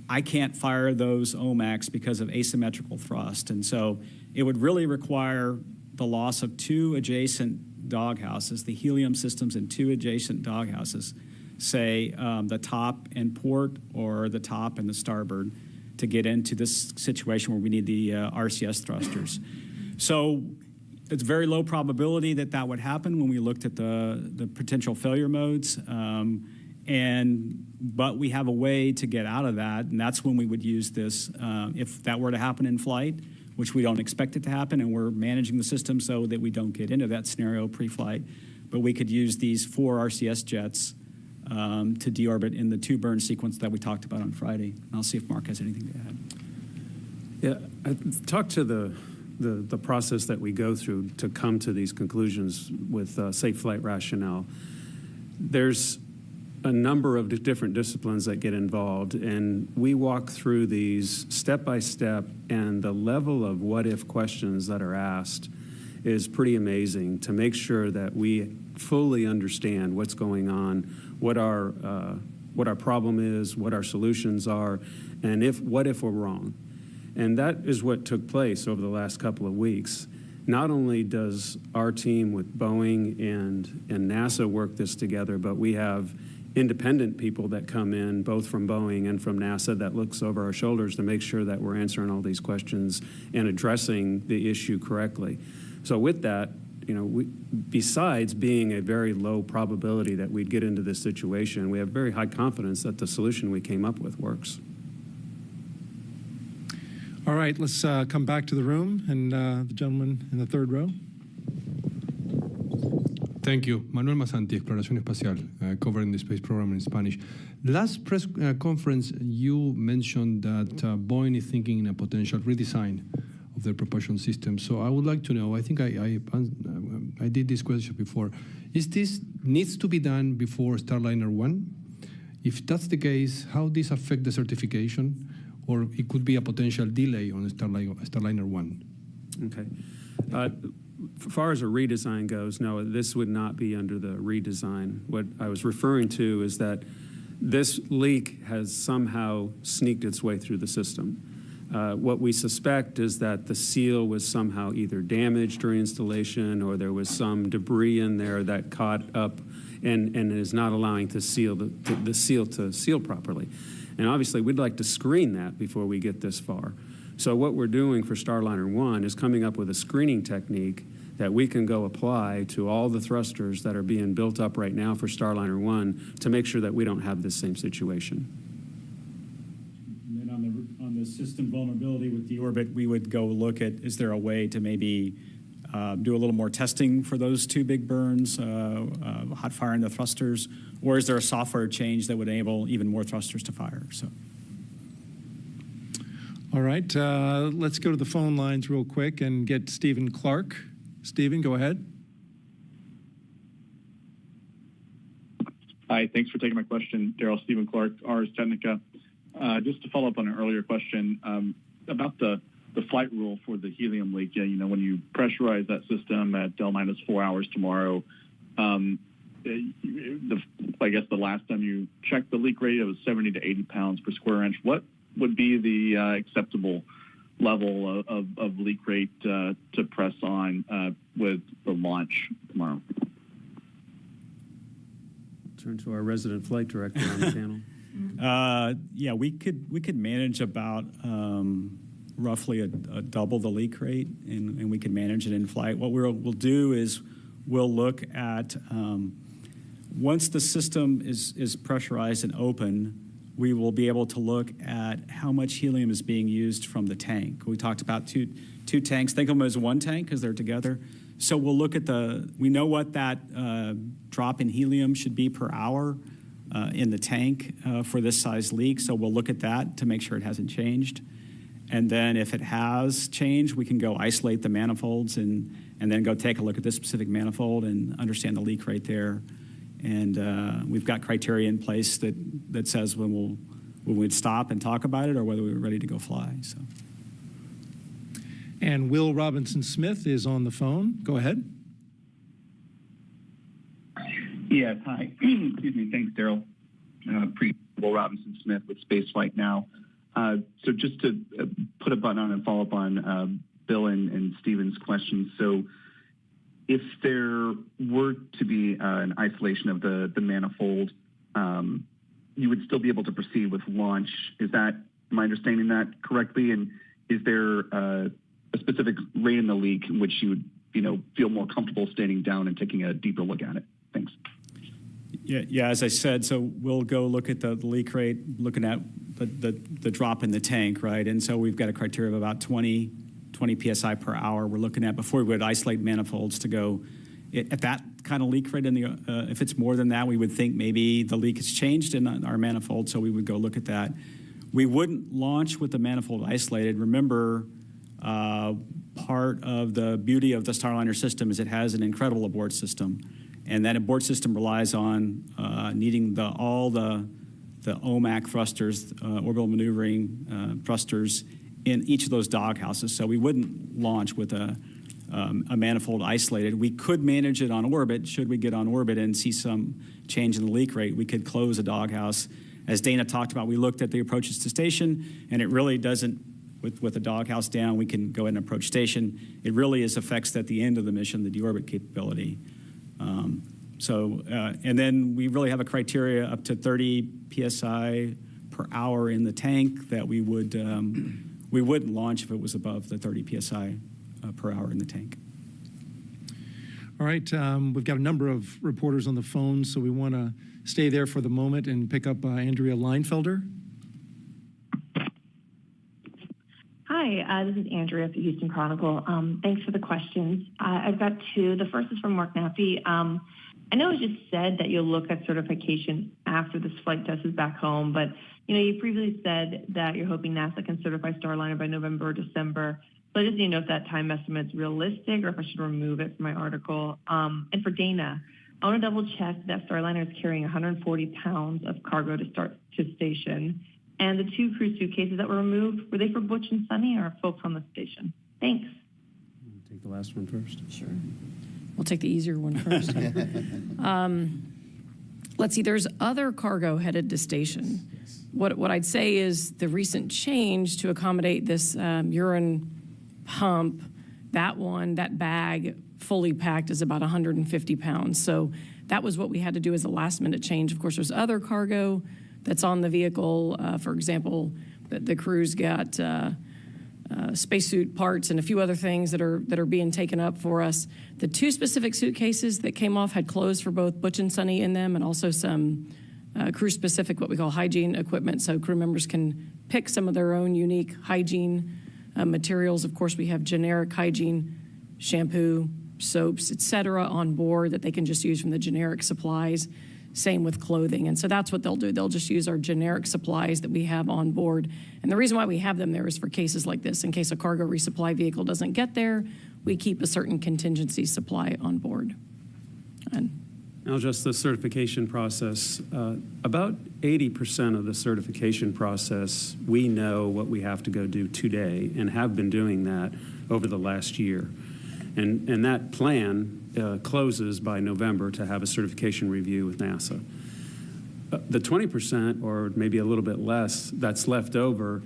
I can't fire those OMACs because of asymmetrical thrust. And so it would really require the loss of 2 adjacent doghouses, the helium systems in 2 adjacent doghouses, say the top and port or the top and the starboard, to get into this situation where we need the RCS thrusters. So it's very low probability that that would happen when we looked at the potential failure modes. But we have a way to get out of that, and that's when we would use this. If that were to happen in flight, which we don't expect it to happen, and we're managing the system so that we don't get into that scenario pre-flight, but we could use these 4 RCS jets to deorbit in the 2 burn sequence that we talked about on Friday. And I'll see if Mark has anything to add. Yeah, I talked to the process that we go through to come to these conclusions with safe flight rationale. There's a number of different disciplines that get involved, and we walk through these step by step, and the level of what-if questions that are asked is pretty amazing to make sure that we fully understand what's going on, what our problem is, what our solutions are, and what if we're wrong. And that is what took place over the last couple of weeks. Not only does our team with Boeing and NASA work this together, but we have independent people that come in, both from Boeing and from NASA, that looks over our shoulders to make sure that we're answering all these questions and addressing the issue correctly. So with that, besides being a very low probability that we'd get into this situation, we have very high confidence that the solution we came up with works. All right, let's come back to the room, and the gentleman in the 3rd row. Thank you. Manuel Masanti, Exploración Espacial, covering the space program in Spanish. Last press conference, you mentioned that Boeing is thinking in a potential redesign of their propulsion system. So I would like to know, I think I did this question before, is this needs to be done before Starliner 1? If that's the case, how does this affect the certification? Or it could be a potential delay on Starliner 1? Okay. As far as a redesign goes, no, this would not be under the redesign. What I was referring to is that this leak has somehow sneaked its way through the system. What we suspect is that the seal was somehow either damaged during installation, or there was some debris in there that caught up and is not allowing the seal to seal properly. And obviously, we'd like to screen that before we get this far. So what we're doing for Starliner 1 is coming up with a screening technique that we can go apply to all the thrusters that are being built up right now for Starliner 1 to make sure that we don't have this same situation. And then on the system vulnerability with deorbit, we would go look at, is there a way to maybe do a little more testing for those 2 big burns, hot firing the thrusters, or is there a software change that would enable even more thrusters to fire? So. All right, let's go to the phone lines real quick and get Stephen Clark. Stephen, go ahead. Hi, thanks for taking my question. Daryl, Stephen Clark, Ars Technica. Just to follow up on an earlier question about the flight rule for the helium leak. When you pressurize that system at Del minus 4 hours tomorrow, I guess the last time you checked the leak rate, it was 70 to 80 pounds per square inch. What would be the acceptable level of leak rate to press on with the launch tomorrow? Turn to our resident flight director on the panel. Yeah, we could manage about roughly a double the leak rate, and we can manage it in flight. What we'll do is we'll look at once the system is pressurized and open, we will be able to look at how much helium is being used from the tank. We talked about two tanks. Think of them as one tank because they're together. So we'll look at we know what that drop in helium should be per hour in the tank for this size leak. So we'll look at that to make sure it hasn't changed. And then if it has changed, we can go isolate the manifolds and then go take a look at this specific manifold and understand the leak rate there. And we've got criteria in place that says when we'd stop and talk about it or whether we were ready to go fly. So. And Will Robinson Smith is on the phone. Go ahead. Yes, hi. Excuse me. Thanks, Daryl. Will Robinson Smith with Spaceflight Now. So just to put a button on and follow up on Bill and Stephen's questions. So if there were to be an isolation of the manifold, you would still be able to proceed with launch. Am I understanding that correctly? And is there a specific rate in the leak in which you would, feel more comfortable standing down and taking a deeper look at it? Thanks. Yeah. As I said, so we'll go look at the leak rate, looking at the drop in the tank, right? And so we've got a criteria of about 20 psi per hour. We're looking at before we would isolate manifolds to go at that kind of leak rate. If it's more than that, we would think maybe the leak has changed in our manifold. So we would go look at that. We wouldn't launch with the manifold isolated. Remember, part of the beauty of the Starliner system is it has an incredible abort system. And that abort system relies on needing all the OMAC thrusters, orbital maneuvering thrusters, in each of those doghouses. So we wouldn't launch with a manifold isolated. We could manage it on orbit. Should we get on orbit and see some change in the leak rate, we could close a doghouse. As Dana talked about, we looked at the approaches to station, and it really doesn't, with the doghouse down, we can go ahead and approach station. It really affects at the end of the mission, the deorbit capability. And then we really have a criteria up to 30 psi per hour in the tank that we wouldn't launch if it was above the 30 psi per hour in the tank. All right, we've got a number of reporters on the phone, so we want to stay there for the moment and pick up Andrea Leinfelder. Hi, this is Andrea of the Houston Chronicle. Thanks for the questions. I've got two. The first is from Mark Nappy. I know it just said that you'll look at certification after this flight test is back home, but you previously said that you're hoping NASA can certify Starliner by November or December. So I just need to know if that time estimate's realistic or if I should remove it from my article. And for Dana, I want to double check that Starliner is carrying 140 pounds of cargo to start to station. And the two crew suitcases that were removed, were they for Butch and Sunny or folks on the station? Thanks. Take the last one first. Sure. We'll take the easier one first. Let's see, there's other cargo headed to station. What I'd say is the recent change to accommodate this urine pump, that bag fully packed is about 150 pounds. So that was what we had to do as a last minute change. Of course, there's other cargo that's on the vehicle. For example, the crew's got spacesuit parts and a few other things that are being taken up for us. The two specific suitcases that came off had clothes for both Butch and Sunny in them, and also some crew-specific, what we call hygiene equipment, so crew members can pick some of their own unique hygiene materials. Of course, we have generic hygiene, shampoo, soaps, etc. on board that they can just use from the generic supplies. Same with clothing. And so that's what they'll do. They'll just use our generic supplies that we have on board. And the reason why we have them there is for cases like this. In case a cargo resupply vehicle doesn't get there, we keep a certain contingency supply on board. Now, just the certification process. About 80% of the certification process, we know what we have to go do today and have been doing that over the last year. And that plan closes by November to have a certification review with NASA. The 20%, or maybe a little bit less, that's left over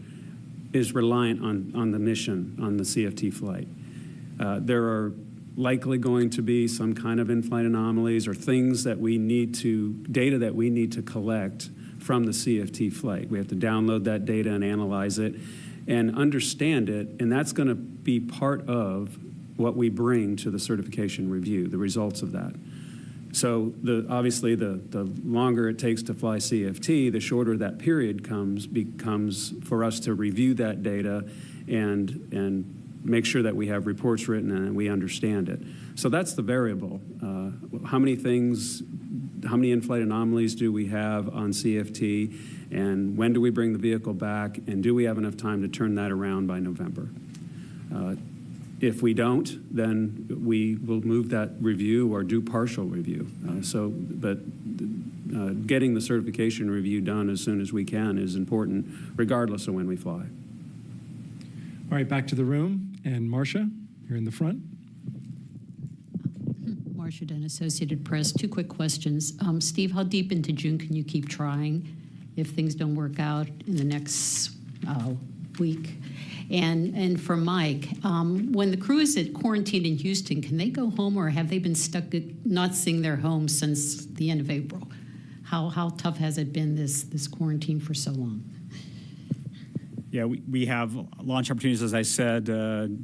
is reliant on the mission, on the CFT flight. There are likely going to be some kind of in-flight anomalies or things that data that we need to collect from the CFT flight. We have to download that data and analyze it and understand it, and that's going to be part of what we bring to the certification review, the results of that. So obviously the longer it takes to fly CFT, the shorter that period becomes for us to review that data and make sure that we have reports written and we understand it. So that's the variable. How many in-flight anomalies do we have on CFT, and when do we bring the vehicle back, and do we have enough time to turn that around by November? If we don't, then we will move that review or do partial review. But getting the certification review done as soon as we can is important, regardless of when we fly. All right, back to the room. And Marcia, you're in the front. Marcia Dunn, Associated Press. Two quick questions. Steve, how deep into June can you keep trying if things don't work out in the next week? And for Mike, when the crew is at quarantine in Houston, can they go home, or have they been stuck not seeing their homes since the end of April? How tough has it been, this quarantine for so long? Yeah, we have launch opportunities, as I said,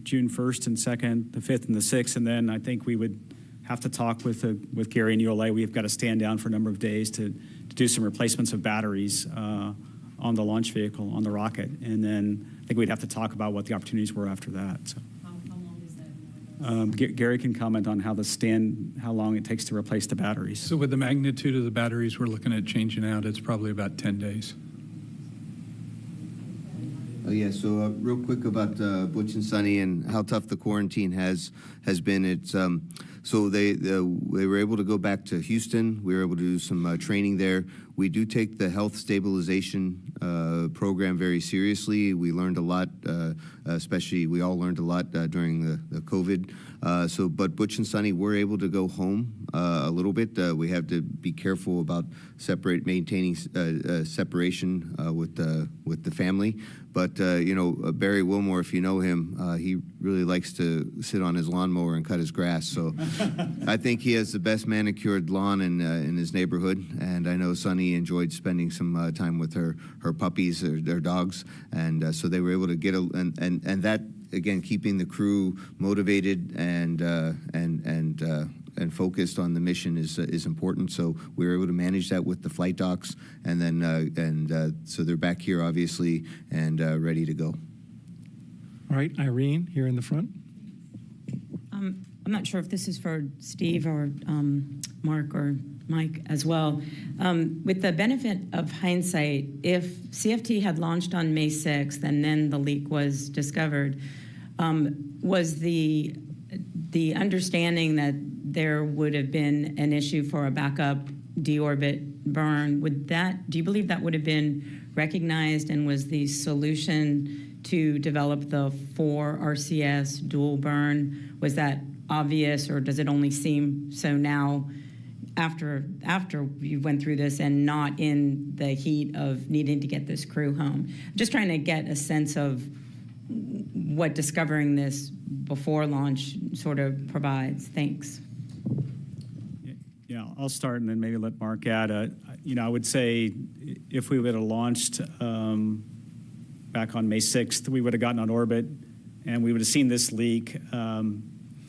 June 1st and 2nd, the 5th and the 6th, and then I think we would have to talk with Gary and ULA. We've got to stand down for a number of days to do some replacements of batteries on the launch vehicle, on the rocket, and then I think we'd have to talk about what the opportunities were after that. So. How long is that? Gary can comment on how long it takes to replace the batteries. So with the magnitude of the batteries we're looking at changing out, it's probably about 10 days. Yeah, so real quick about Butch and Sunny and how tough the quarantine has been. It's so they were able to go back to Houston. We were able to do some training there. We do take the health stabilization program very seriously. We learned a lot, especially we all learned a lot during the COVID. But Butch and Sunny were able to go home a little bit. We have to be careful about maintaining separation with the family. But Barry Wilmore, if you know him, he really likes to sit on his lawnmower and cut his grass. So I think he has the best manicured lawn in his neighborhood. And I know Sunny enjoyed spending some time with her puppies, their dogs, and so they were able to get and that again, keeping the crew motivated and focused on the mission is important. So we were able to manage that with the flight docs, and then so they're back here obviously and ready to go. All right, Irene, here in the front. I'm not sure if this is for Steve or Mark or Mike as well. With the benefit of hindsight, if CFT had launched on May 6th and then the leak was discovered, was the understanding that there would have been an issue for a backup deorbit burn, do you believe that would have been recognized, and was the solution to develop the 4 RCS dual burn, was that obvious, or does it only seem so now after you went through this and not in the heat of needing to get this crew home? Just trying to get a sense of what discovering this before launch sort of provides. Thanks. Yeah, I'll start and then maybe let Mark add. I would say if we would have launched back on May 6th, we would have gotten on orbit and we would have seen this leak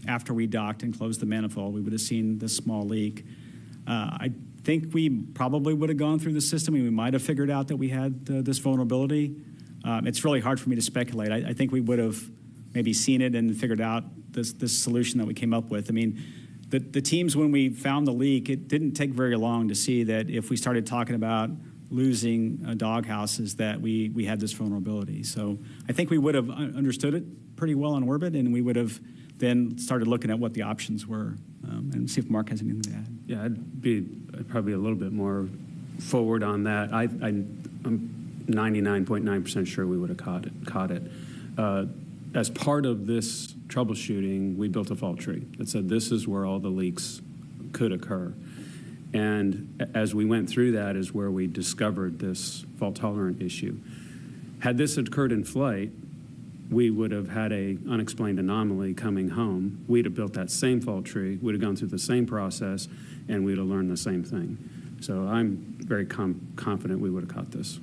after we docked and closed the manifold. We would have seen this small leak. I think we probably would have gone through the system and we might have figured out that we had this vulnerability. It's really hard for me to speculate. I think we would have maybe seen it and figured out this solution that we came up with. I mean, the teams, when we found the leak, it didn't take very long to see that if we started talking about losing dog houses, that we had this vulnerability. So I think we would have understood it pretty well on orbit, and we would have then started looking at what the options were and see if Mark has anything to add. Yeah, I'd be probably a little bit more forward on that. I'm 99.9% sure we would have caught it. As part of this troubleshooting, we built a fault tree that said this is where all the leaks could occur. And as we went through that is where we discovered this fault-tolerant issue. Had this occurred in flight, we would have had an unexplained anomaly coming home. We'd have built that same fault tree, we'd have gone through the same process, and we'd have learned the same thing. So I'm very confident we would have caught this.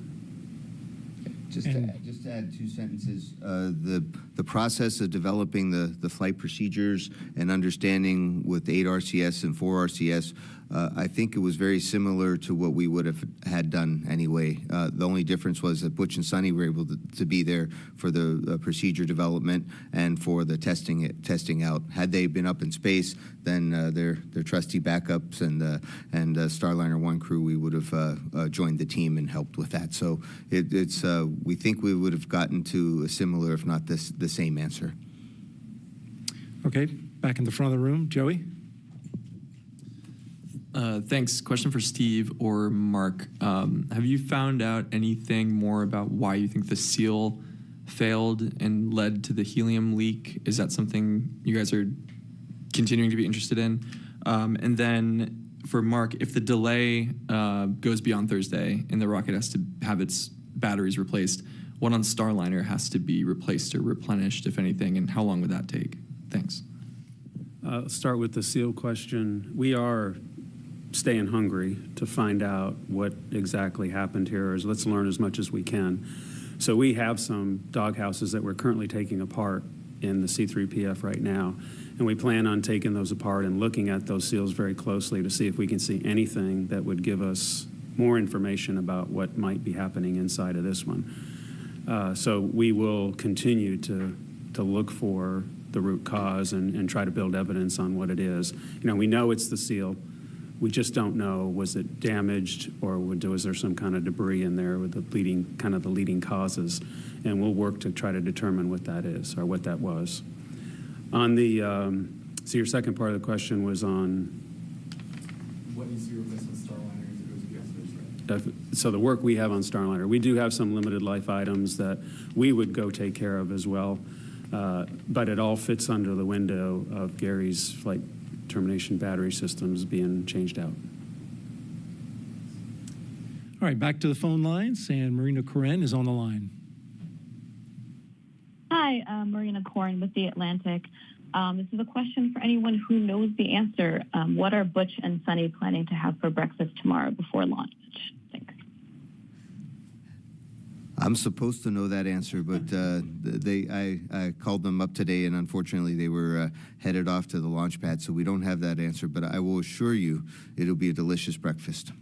Just to add 2 sentences, the process of developing the flight procedures and understanding with 8 RCS and 4 RCS, I think it was very similar to what we would have had done anyway. The only difference was that Butch and Sunny were able to be there for the procedure development and for the testing out. Had they been up in space, then their trusty backups and Starliner 1 crew, we would have joined the team and helped with that. So it's we think we would have gotten to a similar, if not the same answer. Okay, back in the front of the room, Joey. Thanks. Question for Steve or Mark. Have you found out anything more about why you think the seal failed and led to the helium leak? Is that something you guys are continuing to be interested in? And then for Mark, if the delay goes beyond Thursday and the rocket has to have its batteries replaced, what on Starliner has to be replaced or replenished, if anything, and how long would that take? Thanks. Start with the seal question. We are staying hungry to find out what exactly happened here. Let's learn as much as we can. So we have some doghouses that we're currently taking apart in the C3PF right now, and we plan on taking those apart and looking at those seals very closely to see if we can see anything that would give us more information about what might be happening inside of this one. So we will continue to look for the root cause and try to build evidence on what it is. We know it's the seal. We just don't know, was it damaged or was there some kind of debris in there with the leading causes? And we'll work to try to determine what that is or what that was. On the, so your second part of the question was on? What needs to be replaced with Starliner if it goes beyond Thursday? So the work we have on Starliner, we do have some limited life items that we would go take care of as well. But it all fits under the window of Gary's flight termination battery systems being changed out. All right, back to the phone lines, and Marina Koren is on the line. Hi, Marina Koren with The Atlantic. This is a question for anyone who knows the answer. What are Butch and Sunny planning to have for breakfast tomorrow before launch? Thanks. I'm supposed to know that answer, but I called them up today, and unfortunately they were headed off to the launch pad, so we don't have that answer. But I will assure you it'll be a delicious breakfast.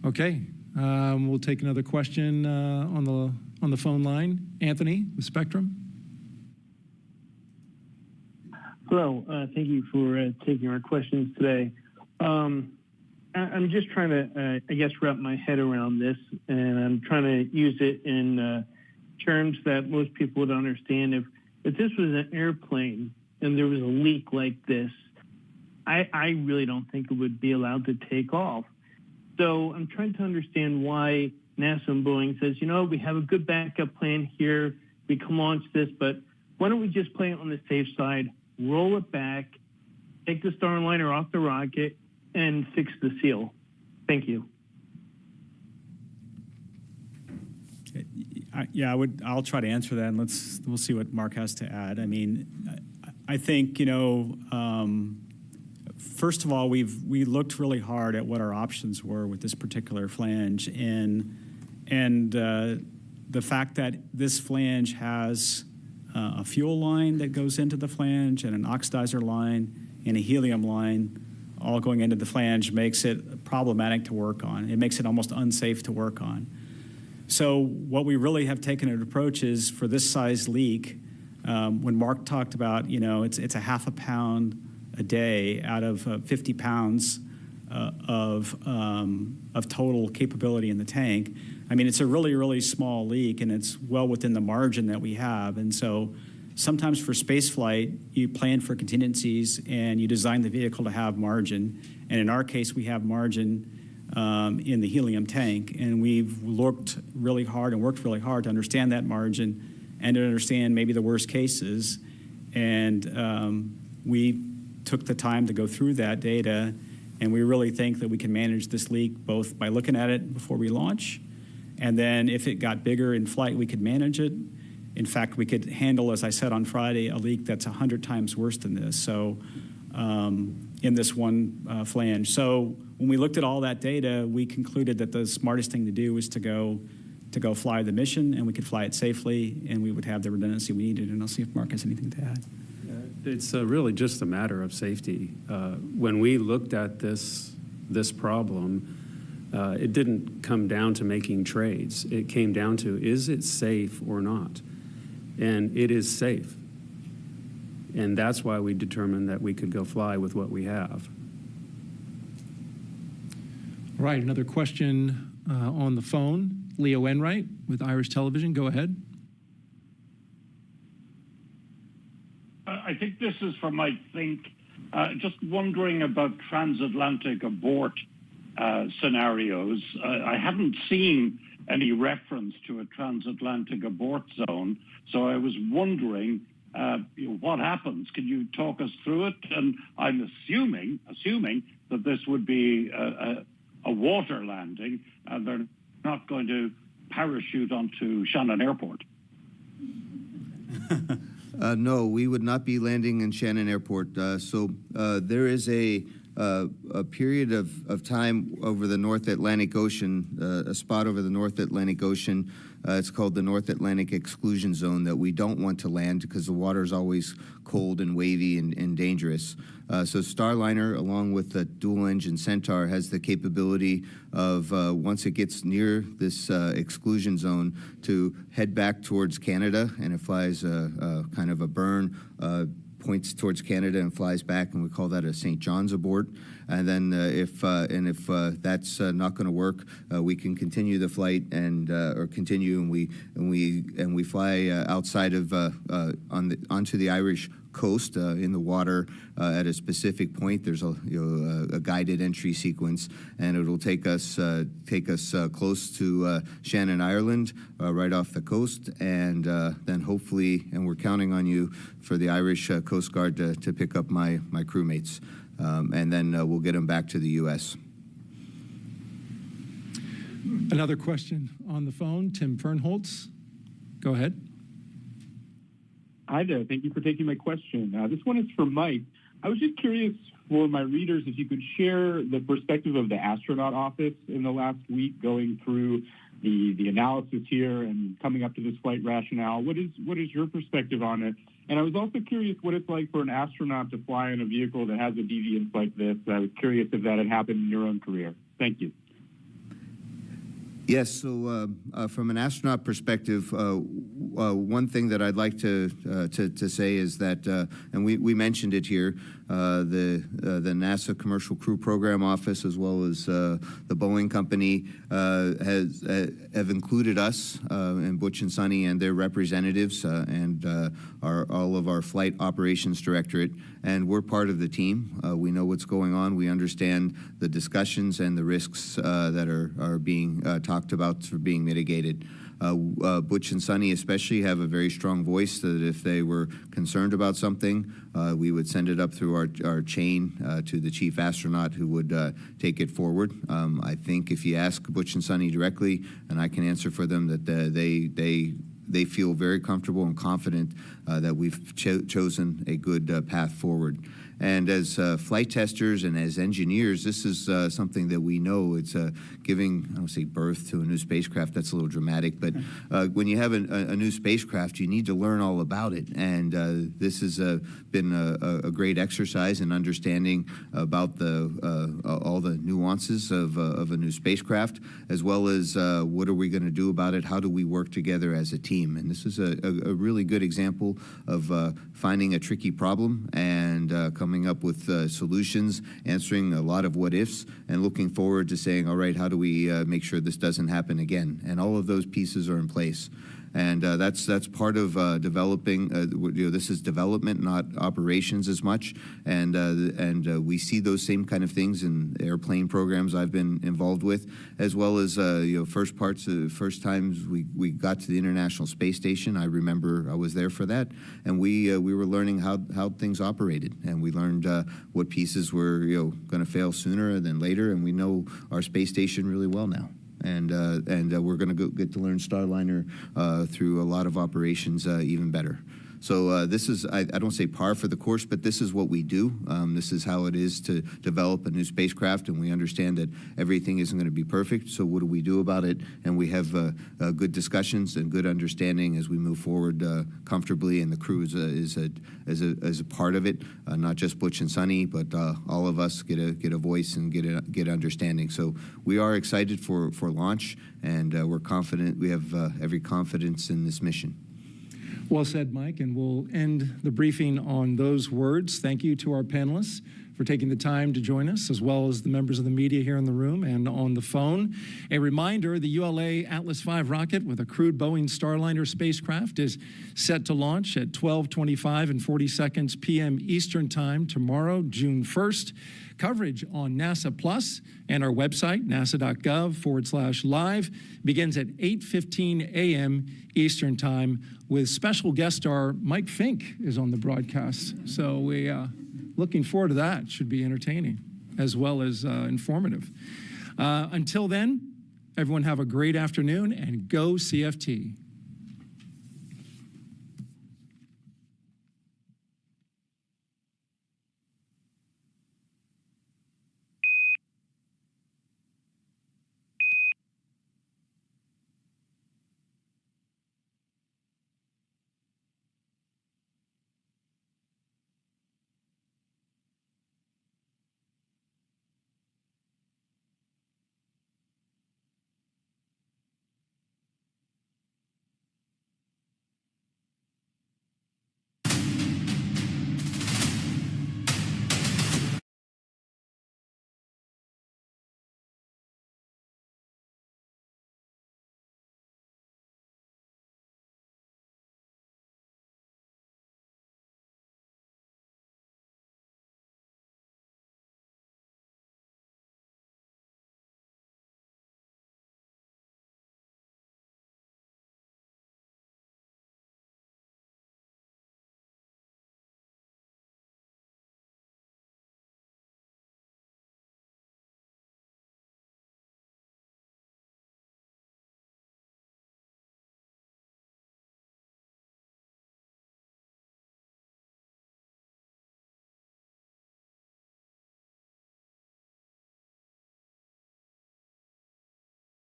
Okay, we'll take another question on the phone line. Anthony with Spectrum. Hello, thank you for taking our questions today. I'm just trying to, I guess, wrap my head around this, and I'm trying to use it in terms that most people would understand. If this was an airplane and there was a leak like this, I really don't think it would be allowed to take off. So I'm trying to understand why NASA and Boeing says, we have a good backup plan here. We can launch this, but why don't we just play it on the safe side, roll it back, take the Starliner off the rocket, and fix the seal? Thank you. I'll try to answer that, and we'll see what Mark has to add. I mean, I think first of all, we looked really hard at what our options were with this particular flange, and the fact that this flange has a fuel line that goes into the flange and an oxidizer line and a helium line all going into the flange makes it problematic to work on. It makes it almost unsafe to work on. So what we really have taken an approach is for this size leak, when Mark talked about, it's a half a pound a day out of 50 pounds of total capability in the tank. I mean, it's a really, really small leak, and it's well within the margin that we have. And so sometimes for space flight, you plan for contingencies and you design the vehicle to have margin. And in our case, we have margin in the helium tank. And we've looked really hard and worked really hard to understand that margin and to understand maybe the worst cases. And we took the time to go through that data. And we really think that we can manage this leak both by looking at it before we launch, and then if it got bigger in flight, we could manage it. In fact, we could handle, as I said on Friday, a leak that's 100 times worse than this. So in this one flange. So when we looked at all that data, we concluded that the smartest thing to do was to go fly the mission, and we could fly it safely, and we would have the redundancy we needed. And I'll see if Mark has anything to add. It's really just a matter of safety. When we looked at this problem, it didn't come down to making trades. It came down to, is it safe or not? And it is safe. And that's why we determined that we could go fly with what we have. All right, another question on the phone. Leo Enright with Irish Television. Go ahead. I think this is for Mike Fink. Just wondering about transatlantic abort. scenarios. I haven't seen any reference to a transatlantic abort zone, so I was wondering what happens. Can you talk us through it? And I'm assuming that this would be a water landing, and they're not going to parachute onto Shannon Airport. No, we would not be landing in Shannon Airport. There is a period of time over the North Atlantic Ocean, a spot over the North Atlantic Ocean. It's called the North Atlantic Exclusion Zone that we don't want to land because the water is always cold and wavy and dangerous. So Starliner, along with the dual-engine Centaur, has the capability of, once it gets near this exclusion zone, to head back towards Canada, and it flies kind of a burn, points towards Canada and flies back, and we call that a St. John's abort. And then if that's not going to work, we can continue the flight or continue, and we fly outside of onto the Irish coast in the water at a specific point. There's a guided entry sequence, and it'll take us close to Shannon, Ireland, right off the coast, and then hopefully, and we're counting on you for the Irish Coast Guard to pick up my crewmates, and then we'll get them back to the U.S. Another question on the phone, Tim Fernholtz. Go ahead. Hi there. Thank you for taking my question. This one is for Mike. I was just curious for my readers if you could share the perspective of the astronaut office in the last week, going through the analysis here and coming up to this flight rationale. What is your perspective on it? And I was also curious what it's like for an astronaut to fly in a vehicle that has a deviance like this. I was curious if that had happened in your own career. Thank you. Yes, so from an astronaut perspective, one thing that I'd like to say is that, and we mentioned it here, the NASA Commercial Crew Program Office, as well as the Boeing Company, have included us and Butch and Sunny and their representatives and all of our Flight Operations Directorate, and we're part of the team. We know what's going on. We understand the discussions and the risks that are being talked about for being mitigated. Butch and Sunny especially have a very strong voice that if they were concerned about something, we would send it up through our chain to the chief astronaut, who would take it forward. I think if you ask Butch and Sunny directly, and I can answer for them, that they feel very comfortable and confident that we've chosen a good path forward. And as flight testers and as engineers, this is something that we know. It's giving, I don't say birth to a new spacecraft, that's a little dramatic, but when you have a new spacecraft, you need to learn all about it. And this has been a great exercise in understanding about all the nuances of a new spacecraft, as well as what are we going to do about it? How do we work together as a team? And this is a really good example of finding a tricky problem and coming up with solutions, answering a lot of what ifs, and looking forward to saying, all right, how do we make sure this doesn't happen again? And all of those pieces are in place. And that's part of developing. This is development, not operations as much. And we see those same kind of things in airplane programs I've been involved with, as well as first times we got to the International Space Station. I remember I was there for that, and we were learning how things operated, and we learned what pieces were going to fail sooner than later, and we know our space station really well now. And we're going to get to learn Starliner through a lot of operations even better. So this is, I don't say par for the course, but this is what we do. This is how it is to develop a new spacecraft, and we understand that everything isn't going to be perfect, so what do we do about it? And we have good discussions and good understanding as we move forward comfortably, and the crew is a part of it, not just Butch and Sunny, but all of us get a voice and get understanding. So we are excited for launch, and we're confident. We have every confidence in this mission. Well said, Mike, and we'll end the briefing on those words. Thank you to our panelists for for taking the time to join us, as well as the members of the media here in the room and on the phone. A reminder, the ULA Atlas V rocket with a crewed Boeing Starliner spacecraft is set to launch at 12:25 and 40 seconds p.m. Eastern Time tomorrow, June 1st. Coverage on NASA Plus and our website, nasa.gov/live, begins at 8:15 a.m. Eastern Time with special guest star Mike Fink is on the broadcast. So we looking forward to that. Should be entertaining as well as informative. Until then, everyone have a great afternoon and go CFT.